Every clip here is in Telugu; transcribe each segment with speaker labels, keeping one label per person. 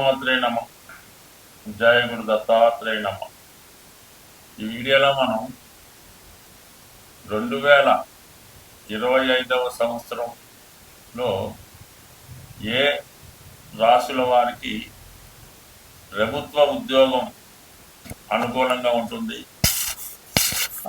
Speaker 1: దత్తాత్రేయ నమ. జయ గురు దత్తాత్రేయ నమ. ఈ వీడియోలో మనం 2025వ సంవత్సరంలో ఏ రాశుల వారికి ప్రభుత్వ ఉద్యోగం అనుకూలంగా ఉంటుంది,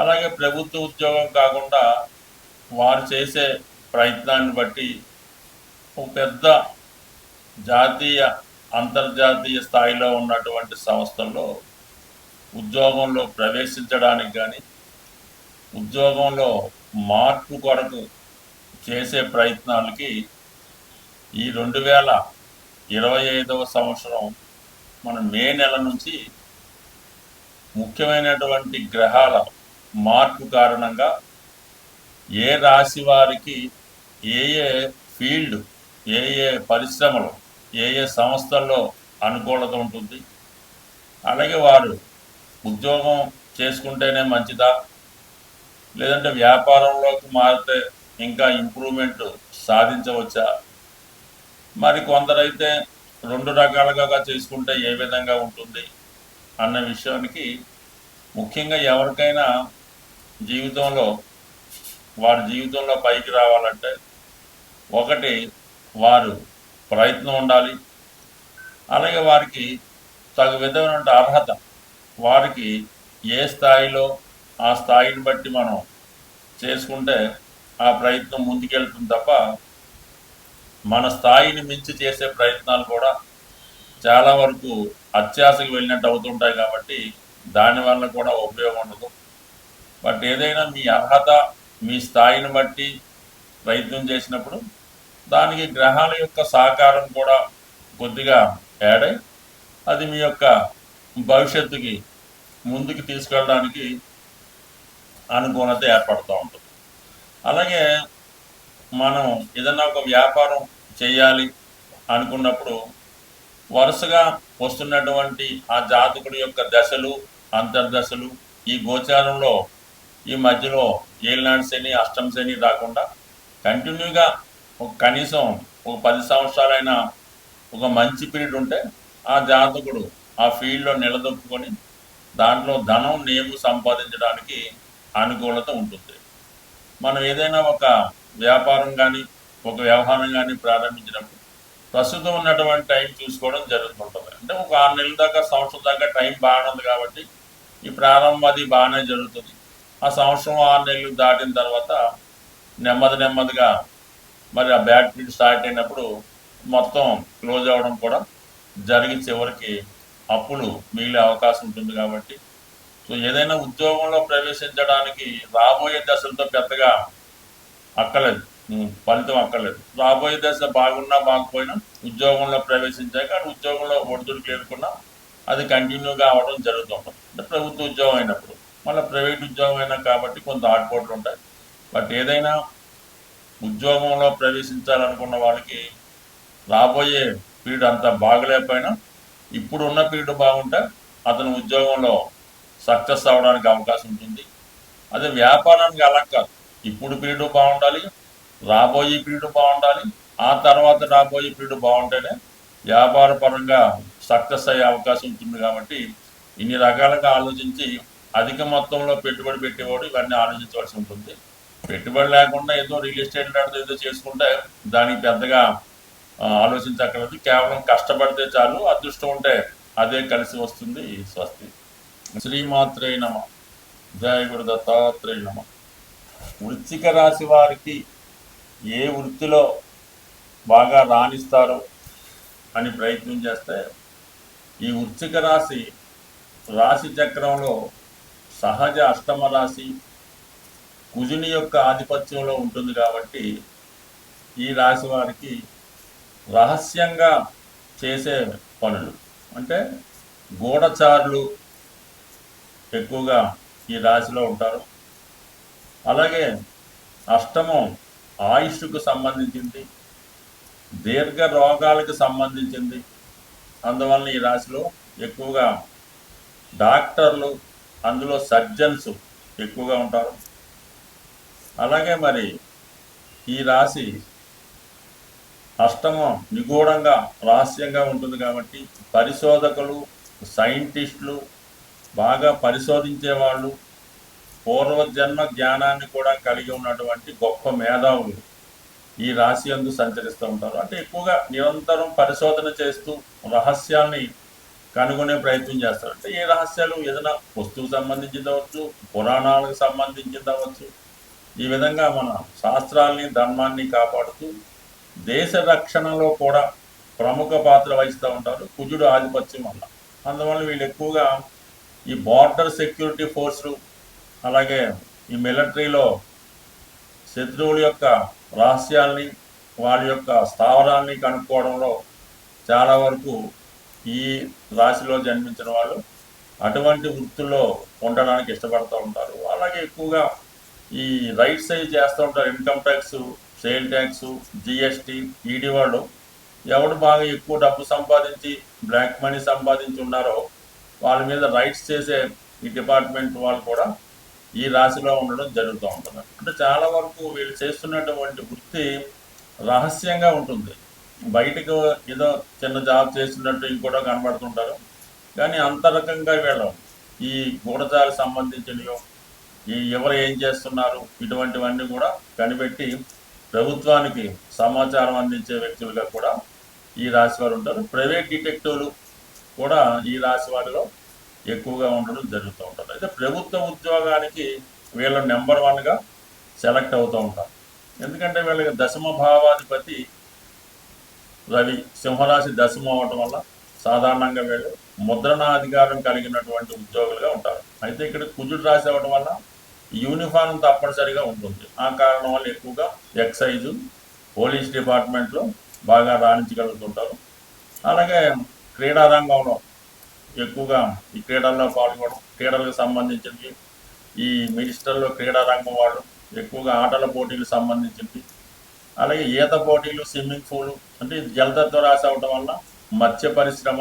Speaker 1: అలాగే ప్రభుత్వ ఉద్యోగం కాకుండా వారు చేసే ప్రయత్నాన్ని బట్టి ఒక పెద్ద జాతీయ అంతర్జాతీయ స్థాయిలో ఉన్నటువంటి సంస్థల్లో ఉద్యోగంలో ప్రవేశించడానికి కానీ ఉద్యోగంలో మార్పు కొరకు చేసే ప్రయత్నాలకి ఈ 2025వ సంవత్సరం మన మే నెల నుంచి ముఖ్యమైనటువంటి గ్రహాల మార్పు కారణంగా ఏ రాశి వారికి ఏ ఏ ఫీల్డ్, ఏ ఏ పరిశ్రమలు, ఏ ఏ సంస్థల్లో అనుకూలత ఉంటుంది, అలాగే వారు ఉద్యోగం చేసుకుంటేనే మంచిదా, లేదంటే వ్యాపారంలోకి మారితే ఇంకా ఇంప్రూవ్మెంట్ సాధించవచ్చా, మరి కొందరైతే 2 రకాలుగా చేసుకుంటే ఏ విధంగా ఉంటుంది అన్న విషయానికి ముఖ్యంగా ఎవరికైనా వారి జీవితంలో పైకి రావాలంటే ఒకటి వారు ప్రయత్నం ఉండాలి, అలాగే వారికి తగు విధమైన అర్హత, వారికి ఏ స్థాయిలో ఆ స్థాయిని బట్టి మనం చేసుకుంటే ఆ ప్రయత్నం ముందుకెళ్తుంది తప్ప మన స్థాయిని మించి చేసే ప్రయత్నాలు కూడా చాలా వరకు అత్యాశకు వెళ్ళినట్టు అవుతుంటాయి. కాబట్టి దానివల్ల కూడా ఉపయోగం ఉండదు. బట్ ఏదైనా మీ అర్హత, మీ స్థాయిని బట్టి ప్రయత్నం చేసినప్పుడు దానికి గ్రహాల యొక్క సహకారం కూడా కొద్దిగా యాడ్ అయి అది మీ యొక్క భవిష్యత్తుకి ముందుకు తీసుకెళ్ళడానికి అనుకూలత ఏర్పడుతూ ఉంటుంది. అలాగే మనం ఏదన్నా ఒక వ్యాపారం చేయాలి అనుకున్నప్పుడు వరుసగా వస్తున్నటువంటి ఆ జాతకుడి యొక్క దశలు, అంతర్దశలు, ఈ గోచారంలో ఈ మధ్యలో ఏలినాడు శని, అష్టమ శని రాకుండా కంటిన్యూగా కనీసం ఒక 10 సంవత్సరాలైనా ఒక మంచి పీరియడ్ ఉంటే ఆ జాతకుడు ఆ ఫీల్డ్లో నిలదొక్కుని దాంట్లో ధనం, నేము సంపాదించడానికి అనుకూలత ఉంటుంది. మనం ఏదైనా ఒక వ్యాపారం కానీ ఒక వ్యవహారం కానీ ప్రారంభించినప్పుడు ప్రస్తుతం ఉన్నటువంటి టైం చూసుకోవడం జరుగుతుంటుంది. అంటే ఒక 6 నెలల దాకా, సంవత్సరం దాకా టైం బాగానే ఉంది కాబట్టి ఈ ప్రారంభం అది బాగానే జరుగుతుంది. ఆ సంవత్సరం 6 నెలలు దాటిన తర్వాత నెమ్మదిగా మరి ఆ బ్యాడ్ పీరియడ్ స్టార్ట్ అయినప్పుడు మొత్తం క్లోజ్ అవ్వడం కూడా జరిగి చివరికి అప్పులు మిగిలే అవకాశం ఉంటుంది. కాబట్టి సో ఏదైనా ఉద్యోగంలో ప్రవేశించడానికి రాబోయే దశలతో పెద్దగా అక్కర్లేదు, ఫలితం అక్కర్లేదు. రాబోయే దశ బాగున్నా బాగుపోయినా ఉద్యోగంలో ప్రవేశించాక ఉద్యోగంలో ఒడిదుడుకులు ఎదుర్కొన్నా అది కంటిన్యూగా అవ్వడం జరుగుతుంటుంది. అంటే ప్రభుత్వ ఉద్యోగం అయినప్పుడు, మళ్ళీ ప్రైవేట్ ఉద్యోగం అయినా కాబట్టి కొంత ఆటుపోట్లు ఉంటాయి. బట్ ఏదైనా ఉద్యోగంలో ప్రవేశించాలనుకున్న వాళ్ళకి రాబోయే పీరియడ్ అంతా బాగలేకపోయినా ఇప్పుడున్న పీరియడ్ బాగుంటే అతను ఉద్యోగంలో సక్సెస్ అవ్వడానికి అవకాశం ఉంటుంది. అదే వ్యాపారానికి అలా కాదు, ఇప్పుడు పీరియడ్ బాగుండాలి, రాబోయే పీరియడ్ బాగుండాలి, ఆ తర్వాత రాబోయే పీరియడ్ బాగుంటేనే వ్యాపార పరంగా సక్సెస్ అయ్యే అవకాశం ఉంటుంది. కాబట్టి ఇన్ని రకాలుగా ఆలోచించి అధిక మొత్తంలో పెట్టుబడి పెట్టేవాడు ఇవన్నీ ఆలోచించవలసి ఉంటుంది. పెట్టుబడి లేకుండా ఏదో రియల్ ఎస్టేట్ లాంటిది ఏదో చేసుకుంటే దానికి పెద్దగా ఆలోచించక్కర్లేదు. కేవలం కష్టపడితే చాలు, అదృష్టం ఉంటే అదే కలిసి వస్తుంది. స్వస్తి. శ్రీమాత్రే నమ. జయ గురు దత్తాత్రేయ నమ. వృశ్చిక రాశి వారికి ఏ వృత్తిలో బాగా రాణిస్తారు అని ప్రయత్నం చేస్తే ఈ వృశ్చిక రాశి చక్రంలో సహజ అష్టమ రాశి కుజుని యొక్క ఆధిపత్యంలో ఉంటుంది. కాబట్టి ఈ రాశి వారికి రహస్యంగా చేసే పనులు అంటే గూఢచారులు ఎక్కువగా ఈ రాశిలో ఉంటారు. అలాగే అష్టమం ఆయుష్కు సంబంధించింది, దీర్ఘ రోగాలకు సంబంధించింది. అందువలన ఈ రాశిలో ఎక్కువగా డాక్టర్లు, అందులో సర్జన్స్ ఎక్కువగా ఉంటారు. అలాగే మరి ఈ రాశి అష్టమం నిగూఢంగా రహస్యంగా ఉంటుంది కాబట్టి పరిశోధకులు, సైంటిస్టులు, బాగా పరిశోధించే వాళ్ళు, పూర్వజన్మ జ్ఞానాన్ని కూడా కలిగి ఉన్నటువంటి గొప్ప మేధావులు ఈ రాశి యందు సంచరిస్తూ ఉంటారు. అంటే ఎక్కువగా నిరంతరం పరిశోధన చేస్తూ రహస్యాల్ని కనుగొనే ప్రయత్నం చేస్తారు. అంటే ఏ రహస్యాలు ఏదైనా వస్తువుకు సంబంధించింది అవ్వచ్చు, పురాణాలకు సంబంధించింది అవ్వచ్చు. ఈ విధంగా మన శాస్త్రాల్ని, ధర్మాన్ని కాపాడుతూ దేశ రక్షణలో కూడా ప్రముఖ పాత్ర వహిస్తూ ఉంటారు కుజుడు ఆధిపత్యం వల్ల. అందువల్ల వీళ్ళు ఎక్కువగా ఈ బార్డర్ సెక్యూరిటీ ఫోర్సులు, అలాగే ఈ మిలిటరీలో శత్రువుల యొక్క రహస్యాల్ని, వాళ్ళ యొక్క స్థావరాల్ని కనుక్కోవడంలో చాలా వరకు ఈ రాశిలో జన్మించిన వాళ్ళు అటువంటి వృత్తుల్లో ఉండడానికి ఇష్టపడుతూ ఉంటారు. అలాగే ఎక్కువగా ఈ రైట్స్ అవి చేస్తూ ఉంటారు. Income tax, sale tax, GST, ED వాళ్ళు ఎవడు బాగా ఎక్కువ డబ్బు సంపాదించి బ్లాక్ మనీ సంపాదించి ఉన్నారో వాళ్ళ మీద రైట్స్ చేసే ఈ డిపార్ట్మెంట్ వాళ్ళు కూడా ఈ రాశిలో ఉండడం జరుగుతూ ఉంటుంది. అంటే చాలా వరకు వీళ్ళు చేస్తున్నటువంటి వృత్తి రహస్యంగా ఉంటుంది. బయటకు ఏదో చిన్న జాబ్ చేస్తున్నట్టు ఇంకోటో కనబడుతుంటారు, కానీ అంతరకంగా వీళ్ళు ఈ గూఢచాలకు సంబంధించినవి, ఈ ఎవరు ఏం చేస్తున్నారు ఇటువంటివన్నీ కూడా కనిపెట్టి ప్రభుత్వానికి సమాచారం అందించే వ్యక్తులుగా కూడా ఈ రాశి వారు ఉంటారు. ప్రైవేట్ డిటెక్టివ్లు కూడా ఈ రాశి వారిలో ఎక్కువగా ఉండడం జరుగుతూ ఉంటుంది. అయితే ప్రభుత్వ ఉద్యోగానికి వీళ్ళు నెంబర్ వన్గా సెలెక్ట్ అవుతూ ఉంటారు. ఎందుకంటే వీళ్ళకి దశమ భావాధిపతి రవి సింహరాశి దశమం అవటం వల్ల సాధారణంగా వీళ్ళు ముద్రణాధికారం కలిగినటువంటి ఉద్యోగులుగా ఉంటారు. అయితే ఇక్కడ కుజుడు రాశి అవ్వడం వల్ల యూనిఫామ్ తప్పనిసరిగా ఉంటుంది. ఆ కారణం వల్ల ఎక్కువగా ఎక్సైజు, పోలీస్ డిపార్ట్మెంట్లో బాగా రాణించగలుగుతుంటారు. అలాగే క్రీడా రంగంలో ఎక్కువగా ఈ క్రీడల్లో పాల్గొనడం, క్రీడలకు సంబంధించినవి, ఈ మినిస్టర్లో క్రీడా రంగం వాళ్ళు ఎక్కువగా ఆటల పోటీలకు సంబంధించినవి, అలాగే ఈత పోటీలు, స్విమ్మింగ్ పూలు, అంటే జలతత్వ రాశి అవడం వల్ల మత్స్య పరిశ్రమ,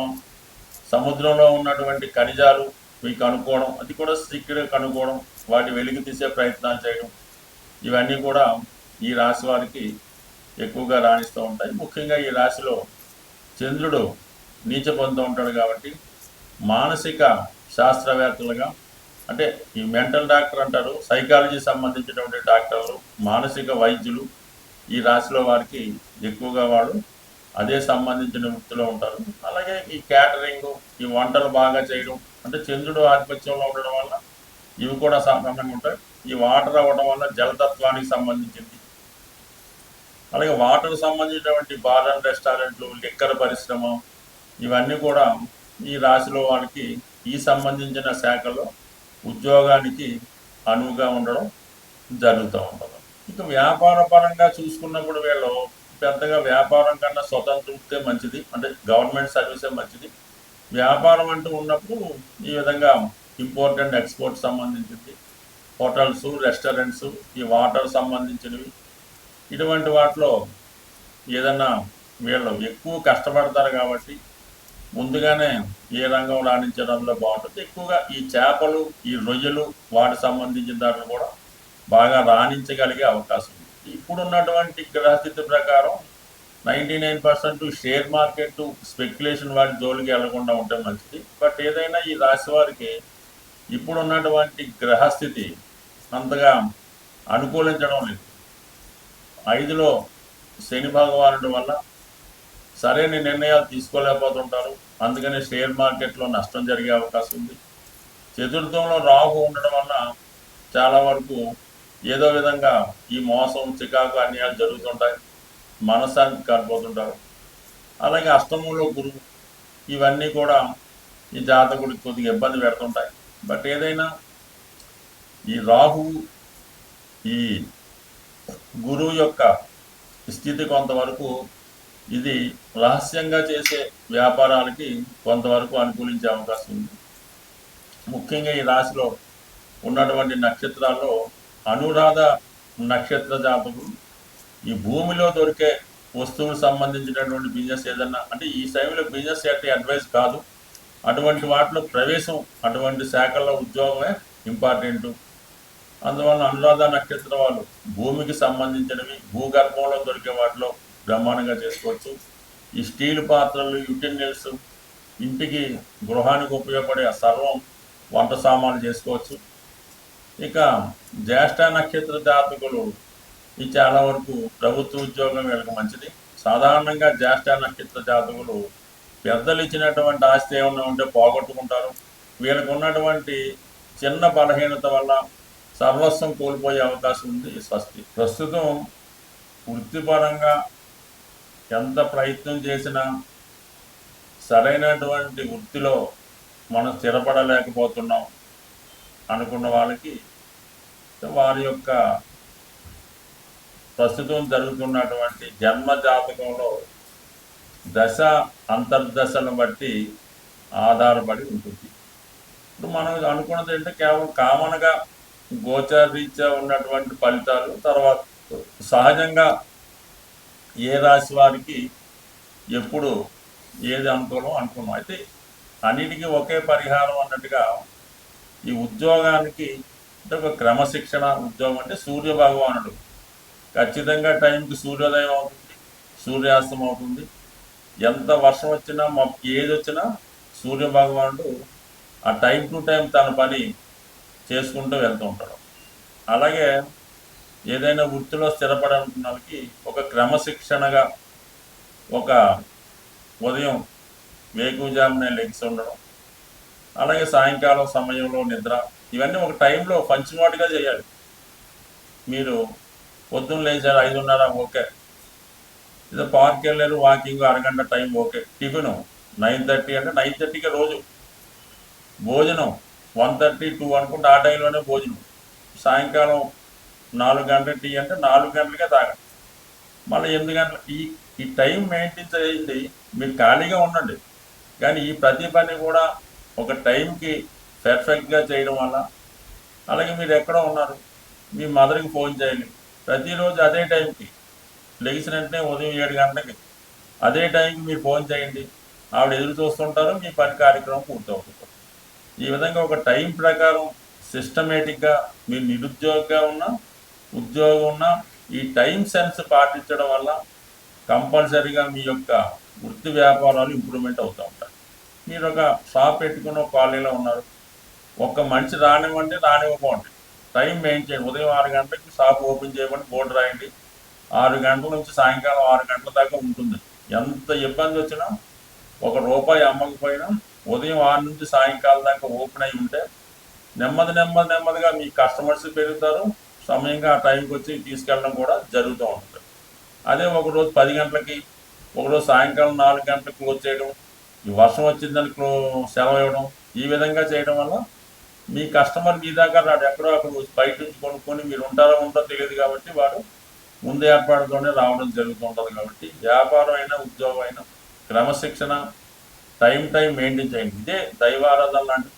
Speaker 1: సముద్రంలో ఉన్నటువంటి ఖనిజాలు ఇవి కనుక్కోవడం, అది కూడా సీక్రెట్ కనుక్కోవడం, వాటి వెలికి తీసే ప్రయత్నాలు చేయడం, ఇవన్నీ కూడా ఈ రాశి వారికి ఎక్కువగా రాణిస్తూ ఉంటాయి. ముఖ్యంగా ఈ రాశిలో చంద్రుడు నీచ పొందుతూ ఉంటాడు కాబట్టి మానసిక శాస్త్రవేత్తలుగా, అంటే ఈ మెంటల్ డాక్టర్ అంటారు, సైకాలజీ సంబంధించినటువంటి డాక్టర్లు, మానసిక వైద్యులు ఈ రాశిలో వారికి ఎక్కువగా వాళ్ళు అదే సంబంధించిన వృత్తిలో ఉంటారు. అలాగే ఈ క్యాటరింగ్, ఈ వంటలు బాగా చేయడం, అంటే చంద్రుడు ఆధిపత్యంలో ఉండడం వల్ల ఇవి కూడా సాధారణంగా ఉంటాయి. ఈ వాటర్ అవ్వడం వల్ల జలతత్వానికి సంబంధించింది, అలాగే వాటర్ సంబంధించినటువంటి బార్ అండ్ రెస్టారెంట్లు, లిక్కర్ పరిశ్రమ, ఇవన్నీ కూడా ఈ రాశిలో వాళ్ళకి ఈ సంబంధించిన శాఖలో ఉద్యోగానికి అనువుగా ఉండడం జరుగుతూ ఉంటుంది. ఇక వ్యాపార పరంగా చూసుకున్నప్పుడు వీళ్ళు పెద్దగా వ్యాపారం కన్నా స్వతంత్రతే మంచిది, అంటే గవర్నమెంట్ సర్వీసే మంచిది. వ్యాపారం అంటూ ఉన్నప్పుడు ఈ విధంగా ఇంపోర్ట్ అండ్ ఎక్స్పోర్ట్ సంబంధించింది, హోటల్స్, రెస్టారెంట్స్, ఈ వాటర్ సంబంధించినవి, ఇటువంటి వాటిలో ఏదన్నా వీళ్ళు ఎక్కువ కష్టపడతారు కాబట్టి ముందుగానే ఏ రంగం రాణించడంలో బాగుంటుంది. ఎక్కువగా ఈ చేపలు, ఈ రొయ్యలు, వాటికి సంబంధించిన దాంట్లో కూడా బాగా రాణించగలిగే అవకాశం ఉంది. ఇప్పుడున్నటువంటి గ్రహస్థితి ప్రకారం 99% షేర్ మార్కెట్, స్పెక్యులేషన్ వాటి జోలికి వెళ్లకుండా ఉంటే మంచిది. బట్ ఏదైనా ఈ రాశి వారికి ఇప్పుడున్నటువంటి గ్రహస్థితి అంతగా అనుకూలించడం లేదు. 5లో శని భగవానుడి వల్ల సరైన నిర్ణయాలు తీసుకోలేకపోతుంటారు. అందుకని షేర్ మార్కెట్లో నష్టం జరిగే అవకాశం ఉంది. చతుర్థంలో రాహు ఉండడం వల్ల చాలా వరకు ఏదో విధంగా ఈ మోసం, చికాకు, అన్యాయాలు జరుగుతుంటాయి, మనశ్శాంతి కారిపోతుంటారు. అలాగే అష్టమంలో గురువు, ఇవన్నీ కూడా ఈ జాతకుడికి కొద్దిగా ఇబ్బంది పెడుతుంటాయి. బట్ ఏదైనా ఈ రాహు, ఈ గురువు యొక్క స్థితి కొంతవరకు ఇది రహస్యంగా చేసే వ్యాపారాలకి కొంతవరకు అనుకూలించే అవకాశం ఉంది. ముఖ్యంగా ఈ రాశిలో ఉన్నటువంటి నక్షత్రాల్లో అనురాధ నక్షత్ర జాతకులు ఈ భూమిలో దొరికే వస్తువులకు సంబంధించినటువంటి బిజినెస్ ఏదన్నా, అంటే ఈ టైంలో బిజినెస్ అంటే అడ్వైస్ కాదు, అటువంటి వాటిలో ప్రవేశం, అటువంటి శాఖల్లో ఉద్యోగమే ఇంపార్టెంటు. అందువల్ల అనురాధ నక్షత్రం వాళ్ళు భూమికి సంబంధించినవి, భూగర్భంలో దొరికే వాటిలో బ్రహ్మాండంగా చేసుకోవచ్చు. ఈ స్టీల్ పాత్రలు, యుటెన్సిల్స్, ఇంటికి గృహానికి ఉపయోగపడే సర్వం వంట సామాన్లు చేసుకోవచ్చు. ఇక జ్యేష్ఠ నక్షత్ర జాతకులు ఈ చాలా వరకు ప్రభుత్వ ఉద్యోగం వీళ్ళకి మంచిది. సాధారణంగా జ్యేష్ఠ నక్షత్ర జాతకులు పెద్దలు ఇచ్చినటువంటి ఆస్తి ఏమన్నా ఉంటే పోగొట్టుకుంటారు. వీళ్ళకు ఉన్నటువంటి చిన్న బలహీనత వల్ల సర్వస్వం కోల్పోయే అవకాశం ఉంది. స్వస్తి. ప్రస్తుతం వృత్తిపరంగా ఎంత ప్రయత్నం చేసినా సరైనటువంటి వృత్తిలో మనం స్థిరపడలేకపోతున్నాం అనుకున్న వాళ్ళకి వారి యొక్క ప్రస్తుతం జరుగుతున్నటువంటి జన్మ జాతకంలో దశ అంతర్దశలను బట్టి ఆధారపడి ఉంటుంది. ఇప్పుడు మనం అనుకున్నది ఏంటంటే కేవలం కామన్గా గోచరీత్యా ఉన్నటువంటి ఫలితాలు, తర్వాత సహజంగా ఏ రాశి వారికి ఎప్పుడు ఏది అనుకూలం అనుకున్నాం. అయితే అన్నిటికీ ఒకే పరిహారం అన్నట్టుగా ఈ ఉద్యోగానికి అంటే ఒక క్రమశిక్షణ ఉద్యోగం అంటే సూర్య భగవానుడు ఖచ్చితంగా టైంకి సూర్యోదయం అవుతుంది, సూర్యాస్తం అవుతుంది. ఎంత వర్షం వచ్చినా ఏది వచ్చినా సూర్య భగవానుడు ఆ టైం టు టైం తన పని చేసుకుంటూ వెళ్తూ ఉంటాడు. అలాగే ఏదైనా వృత్తిలో స్థిరపడాలనుకున్న వాళ్ళకి ఒక క్రమశిక్షణగా ఒక ఉదయం వేకువజామునే లెగ్స్ ఉండడం, అలాగే సాయంకాలం సమయంలో నిద్ర, ఇవన్నీ ఒక టైంలో పంచుమాటుగా చేయాలి. మీరు పొద్దున్న లేచారు 5:30 ఓకే, ఇదో పార్క్ వెళ్ళారు వాకింగ్ అరగంట టైం ఓకే, టిఫిన్ 9:30 అంటే 9:30కి రోజు భోజనం 1:30 2 అనుకుంటే ఆ టైంలోనే భోజనం, సాయంకాలం 4 గంటల టీ అంటే 4 గంటలకే తాగండి, మళ్ళీ 8 గంటల ఈ టైం మెయింటైన్ చేయండి. మీరు ఖాళీగా ఉండండి, కానీ ఈ ప్రతి పని కూడా ఒక టైంకి పర్ఫెక్ట్గా చేయడం వల్ల, అలాగే మీరు ఎక్కడో ఉన్నారు మీ మదర్కి ఫోన్ చేయాలి ప్రతిరోజు అదే టైంకి, లెగిసిన వెంటనే ఉదయం 7 గంటలకి అదే టైంకి మీరు ఫోన్ చేయండి, ఆవిడ ఎదురు చూస్తుంటారు, మీ పని కార్యక్రమం పూర్తవుతుంది. ఈ విధంగా ఒక టైం ప్రకారం సిస్టమేటిక్గా మీరు నిరుద్యోగిగా ఉన్నా ఉద్యోగం ఉన్నా ఈ టైం సెన్స్ పాటించడం వల్ల కంపల్సరీగా మీ యొక్క వృత్తి వ్యాపారాలు ఇంప్రూవ్మెంట్ అవుతూ ఉంటాయి. మీరు ఒక షాప్ పెట్టుకున్న కాలనీలో ఉన్నారు, ఒక్క మనిషి రానివ్వకండి, టైం మెయింటైన్ చేయండి. ఉదయం 6 గంటలకి షాప్ ఓపెన్ చేయమని బోర్డు రాయండి, 6 గంటల నుంచి సాయంకాలం 6 గంటల దాకా ఉంటుంది. ఎంత ఇబ్బంది వచ్చినా ₹1 అమ్మకపోయినా ఉదయం 6 నుంచి సాయంకాలం దాకా ఓపెన్ అయి ఉంటే నెమ్మదిగా మీ కస్టమర్స్ పెరుగుతారు, సమయంగా ఆ టైంకి వచ్చి తీసుకెళ్ళడం కూడా జరుగుతూ ఉంటుంది. అదే ఒకరోజు 10 గంటలకి, ఒకరోజు సాయంకాలం 4 గంటలకు క్లోజ్ చేయడం, ఈ వర్షం వచ్చిందని సెలవు ఇవ్వడం, ఈ విధంగా చేయడం వల్ల మీ కస్టమర్ మీ దగ్గర రాడు, ఎక్కడో అక్కడ బయట నుంచి కొనుక్కొని మీరు ఉంటారో తెలియదు కాబట్టి వాడు ముందు ఏర్పాటుతోనే రావడం జరుగుతుంటుంది. కాబట్టి వ్యాపారం అయినా ఉద్యోగం అయినా క్రమశిక్షణ టైం మెయింటైన్ చేయండి. ఇదే దైవారాధన లాంటి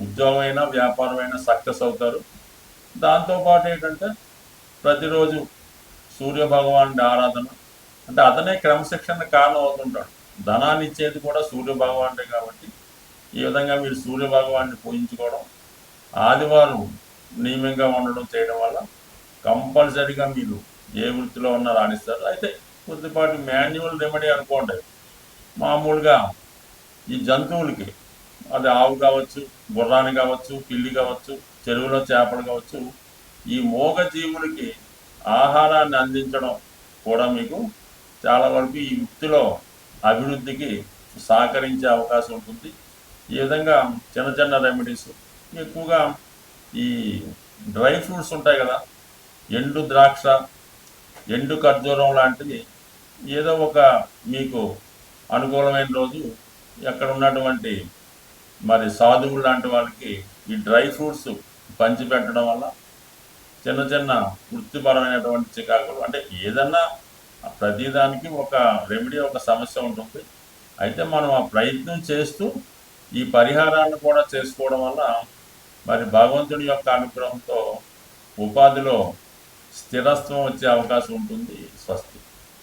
Speaker 1: ఉద్యోగం అయినా వ్యాపారం అయినా సక్సెస్ అవుతారు. దాంతోపాటు ఏంటంటే ప్రతిరోజు సూర్య భగవానుడి ఆరాధన, అంటే అతనే క్రమశిక్షణ కారణం అవుతుంటాడు. ధనాన్ని ఇచ్చేది కూడా సూర్య భగవానుడే కాబట్టి ఈ విధంగా మీరు సూర్య భగవాన్ని పూజించుకోవడం, ఆదివారం నియమంగా ఉండడం చేయడం వల్ల కంపల్సరీగా మీరు ఏ వృత్తిలో ఉన్నా రాణిస్తారు. అయితే కొద్దిపాటి మాన్యువల్ రెమెడీ అనుకోండి, మామూలుగా ఈ జంతువులకి, అది ఆవు కావచ్చు, గుర్రాన్ని కావచ్చు, పిల్లి కావచ్చు, చెరువులో చేపలు కావచ్చు, ఈ మూగ జీవులకి ఆహారాన్ని అందించడం కూడా మీకు చాలా వరకు ఈ వృత్తిలో అభివృద్ధికి సహకరించే అవకాశం ఉంటుంది. ఈ విధంగా చిన్న రెమెడీస్, ఎక్కువగా ఈ డ్రై ఫ్రూట్స్ ఉంటాయి కదా, ఎండు ద్రాక్ష, ఎండు ఖర్జూరం లాంటివి ఏదో ఒక మీకు అనుకూలమైన రోజు ఎక్కడ ఉన్నటువంటి మరి సాధువులు లాంటి వాళ్ళకి ఈ డ్రై ఫ్రూట్స్ పంచిపెట్టడం వల్ల చిన్న వృత్తిపరమైనటువంటి చికాకులు, అంటే ఏదన్నా ప్రతిదానికి ఒక రెమెడీ, ఒక సమస్య ఉంటుంది. అయితే మనం ఆ ప్రయత్నం చేస్తూ ఈ పరిహారాన్ని కూడా చేసుకోవడం వల్ల మరి భగవంతుడి యొక్క అనుగ్రహంతో ఉపాధిలో స్థిరత్వం వచ్చే అవకాశం ఉంటుంది. స్వస్తి.